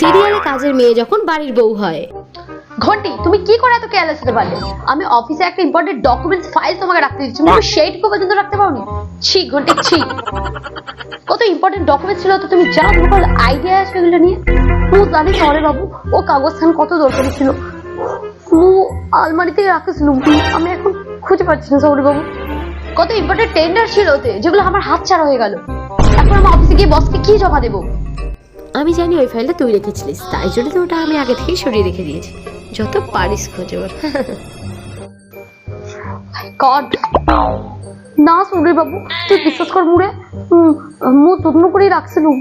সিরিয়ালে কাজের মেয়ে যখন বাড়ির বউ হয়। ঘন্টি, তুমি কি করে এত কেয়ারলেস হতে পারলে? আমি অফিসে একটা ইম্পর্টেন্ট ডকুমেন্টস ফাইল তোমাকে রাখতে দিচ্ছি, তুমি সেইটুকু পর্যন্ত রাখতে পারোনি। ছি ঘন্টি ছি। কত ইম্পর্টেন্ট ডকুমেন্টস ছিল তো, তুমি যা তোমার আইডিয়া আছে এগুলো নিয়ে। ও জানি সরে বাবু, ও কাগজ খান কত দরকারি ছিল, ও আলমারিতে রাখেছিল, আমি এখন খুঁজে পাচ্ছি না সৌরি বাবু। কত ইম্পর্টেন্ট টেন্ডার ছিল ওতে, যেগুলো আমার হাতছাড়া হয়ে গেল। এখন আমার অফিসে গিয়ে বসকে কি জমা দেবো? আমি জানি ওই ফাইলটা তুই রেখেছিলিস, তাই জন্য তো ওটা আমি আগে থেকেই সরিয়ে রেখে দিয়েছি। যত পারিস খোঁজ ওর। গড না সৌরি বাবু, তুই বিশ্বাস কর মুড়ে মু যত্ন করেই রাখছিলুম।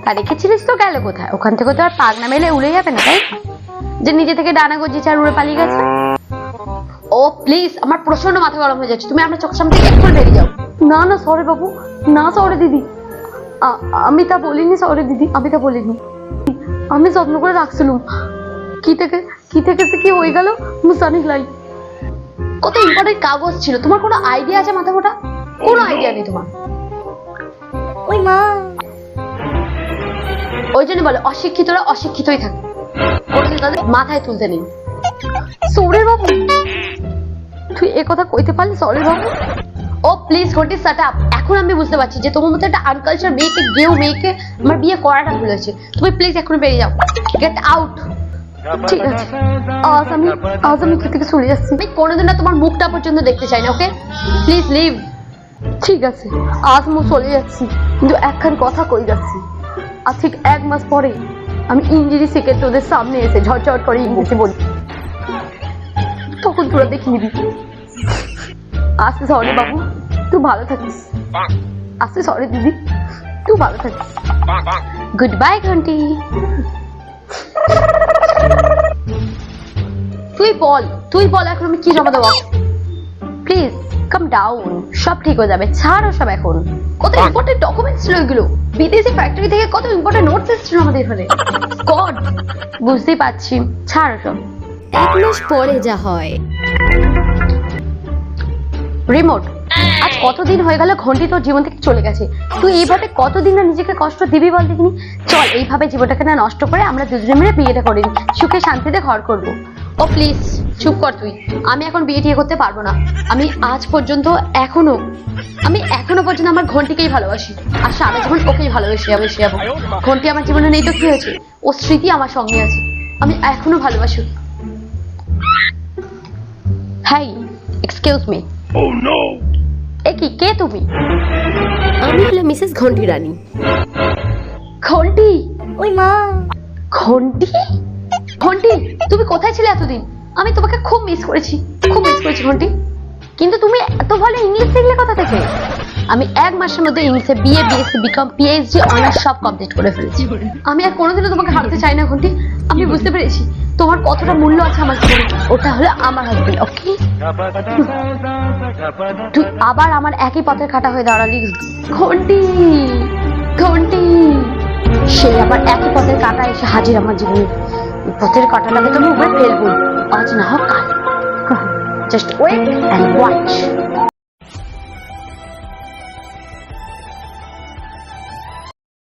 তা রেখেছিলিস তো গেল কোথায়? ওখান থেকে তো আর পাগনা মেলে উড়ে যাবে না, তাই যে নিজে থেকে ডানা গজিয়েছে আর উড়ে পালিয়ে গেছে। ও প্লিজ, আমার প্রচন্ড মাথা গরম হয়ে যাচ্ছে, তুমি আমার চোখের সামনে থেকে এক্ষুনি বেরিয়ে যাও। না না সরি বাবু, না সরি দিদি, আমি তা বলিনি। সরি দিদি, আমি তা বলিনি। আমি যত্ন করে রাখছিলুম। কি থেকে সে কি হয়ে গেল মুসানি লাই। কত ইম্পর্টেন্ট কাগজ ছিল, তোমার কোনো আইডিয়া আছে? মাথা মোটা কোনো আইডিয়া নেই তোমার। ওই মা, ওই জন্য বলে অশিক্ষিতরা অশিক্ষিতই থাকে, কোনোদিন তাদের মাথায় তুলতে নেই। সৌরে বাবু, তুই এ কথা কইতে পারলি? Sorry Babu. ও প্লিজ ঘটি শাট আপ। এখন আমি বুঝতে পারছি যে তোমার মতো একটা আনকালচার মেয়েকে, গেও মেয়েকে আমার বিয়ে করাটা ভুল হয়েছে। তুমি প্লিজ এখন বেরিয়ে যাও, গেট আউট। ঠিক আছে, আজ আমি থেকে চলে যাচ্ছি। আমি কোনোদিন না তোমার মুখটা পর্যন্ত দেখতে চাই না, ওকে প্লিজ লিভ। ঠিক আছে, আজ আমি চলে যাচ্ছি, কিন্তু একখান কথা কই যাচ্ছি। আর ঠিক 1 মাস পরে আমি ইঞ্জিনি শিখে তোদের সামনে এসে ঝরঝর করে ইংরেজি বলি, তখন তোরা দেখে নিবি। আসতে সরি বাবু, তুই ভালো থাকিস। আসতে সরি দিদি, তুই ভালো থাকিস। গুড বাই ঘন্টি। তুই বল এখন আমি কি জমা দেবো? প্লিজ কাম ডাউন, সব ঠিক হয়ে যাবে, ছাড়ো সব। এখন কত ইম্পর্টেন্ট ডকুমেন্টস ছিল এগুলো, বিদেশি ফ্যাক্টরি থেকে কত ইম্পর্টেন্ট নোটস এসেছিল আমাদের এখানে। গড, বুঝতেই পারছি, ছাড়ো সব। 1 মাস পরে যা হয়। রিমোট, আজ কতদিন হয়ে গেল ঘন্টি তোর জীবন থেকে চলে গেছে। তুই এইভাবে কতদিন না নিজেকে কষ্ট দিবি বল দেখিনি? চল এইভাবে জীবনটাকে না নষ্ট করে আমরা দুজনে মিলে বিয়েটা করে নিই, সুখে শান্তিতে ঘর করবো। ও প্লিজ চুপ কর তুই, আমি এখন বিয়ে টিয়ে করতে পারবো না। আমি এখনো পর্যন্ত আমার ঘন্টিকেই ভালোবাসি, আর সারা জীবন ওকেই ভালোবেসে যাবো। ঘন্টি আমার জীবনে নেই তো কি হয়েছে, ও স্মৃতি আমার সঙ্গে আছে, আমি এখনো ভালোবাসি। Hi, excuse me. Oh no! কি কে তুমি? আমি হলাম মিসেস ঘন্টি রানী। ঘন্টি? ওই মা, ঘন্টি তুমি কোথায় ছিলে এতদিন? আমি তোমাকে খুব মিস করেছি ঘন্টি। কিন্তু তুমি এত ভালো ইংলিশ শিখলে কোথা থেকে? আমি 1 মাসের মধ্যে ইংলিশে BA, BSc, BCom, PhD, honours সব কমপ্লিট করে ফেলেছি। আমি আর কোনোদিনও তোমাকে হারাতে চাই না ঘন্টি। আমি বুঝতে পেরেছি তোমার কতটা মূল্য আছে আমার জীবনে, ওটা হলো আমার হাজবেন্ড, ওকে? তুই আবার আমার একই পথের কাঁটা হয়ে দাঁড়ালি ঘন্টি। সে আবার একই পথের কাঁটা এসে হাজির আমার জীবনে। পথের কাঁটাটাকে তুমি উপরে ফেলবো, আজ না হোক কাল। Just wait and watch.